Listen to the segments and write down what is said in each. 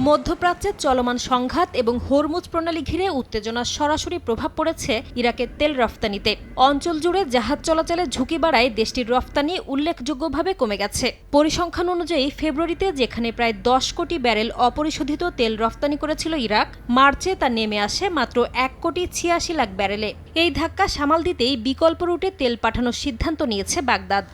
মধ্যপ্রাচ্যের চলমান সংঘাত এবং হরমুজ প্রণালী ঘিরে উত্তেজনার সরাসরি প্রভাব পড়েছে ইরাকের তেল রফতানিতে। অঞ্চল জুড়ে জাহাজ চলাচলে ঝুঁকি বাড়ায় দেশটির রফতানি উল্লেখযোগ্যভাবে কমে গেছে। পরিসংখ্যান অনুযায়ী ফেব্রুয়ারিতে যেখানে প্রায় 10 কোটি ব্যারেল অপরিশোধিত তেল রফতানি করেছিল ইরাক, মার্চে তা নেমে আসে মাত্র 1,86,00,000 ব্যারেলে। এই ধাক্কা সামাল দিতেই বিকল্প রুটে তেল পাঠানোর সিদ্ধান্ত নিয়েছে বাগদাদ।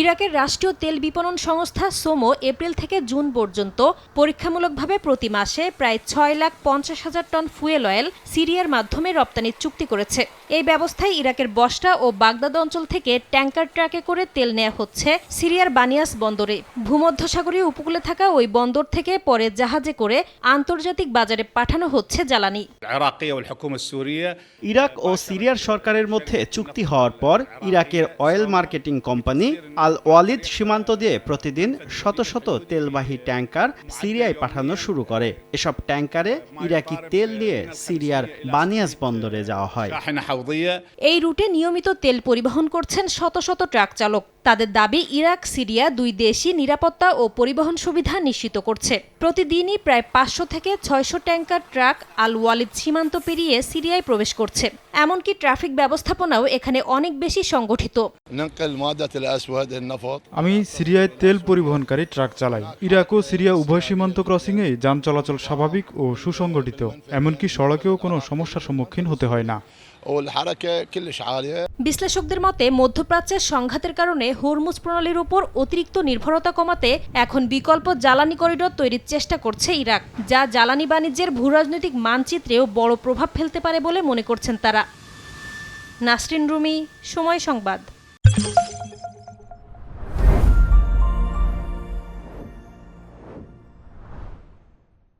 ইরাকের রাষ্ট্রীয় তেল বিপণন সংস্থা সোমো এপ্রিল থেকে জুন পর্যন্ত পরীক্ষামূলকভাবে প্রতি মাসে প্রায় 6,50,000 টন ফুয়েল অয়েল সিরিয়ার মাধ্যমে রপ্তানির চুক্তি করেছে। এই ব্যবস্থায় ইরাকের বসরা ও বাগদাদ অঞ্চল থেকে ট্যাঙ্কার ট্রাকে করে তেল নেওয়া হচ্ছে সিরিয়ার বানিয়াস বন্দরে। ভূমধ্যসাগরীয় উপকূলে থাকা ওই বন্দর থেকে পরে জাহাজে করে আন্তর্জাতিক বাজারে পাঠানো হচ্ছে জ্বালানি। ইরাক ও সিরিয়ার সরকারের মধ্যে চুক্তি হওয়ার পর ইরাকের অয়েল মার্কেটিং কোম্পানি আল ওয়ালিদ সীমান্ত দিয়ে প্রতিদিন শত শত তেলবাহী ট্যাঙ্কার সিরিয়ায় পাঠানো শুরু করে। এসব ট্যাঙ্কারে ইরাকি তেল নিয়ে সিরিয়ার বানিয়াস বন্দরে যাওয়া হয়। এই রুটে নিয়মিত তেল পরিবহন করছেন শত শত ট্রাক চালক। তাদের দাবি, ইরাক সিরিয়া দুই দেশই নিরাপত্তা ও পরিবহন সুবিধা নিশ্চিত করছে। প্রতিদিনই প্রায় 500 থেকে 600 ট্যাঙ্কার ট্রাক আল ওয়ালিদ সীমান্ত পেরিয়ে সিরিয়ায় প্রবেশ করছে। এমনকি ট্রাফিক ব্যবস্থাপনাও এখানে অনেক বেশি সংগঠিত। আমি সিরিয়ায় তেল পরিবহনকারী ট্রাক চালাই। ইরাক ও সিরিয়া উভয় সীমান্ত ক্রসিংয়ে যান চলাচল স্বাভাবিক ও সুসংগঠিত। এমনকি সড়কেও কোনো সমস্যার সম্মুখীন হতে হয় না। বিশ্লেষকদের মতে, মধ্যপ্রাচ্যের সংঘাতের কারণে হরমুজ প্রণালীর উপর অতিরিক্ত নির্ভরতা কমাতে এখন বিকল্প জ্বালানি করিডর তৈরির চেষ্টা করছে ইরাক, যা জ্বালানি বাণিজ্যের ভূরাজনৈতিক মানচিত্রেও বড় প্রভাব ফেলতে পারে বলে মনে করছেন তারা। নাসরিন রুমি, সময় সংবাদ।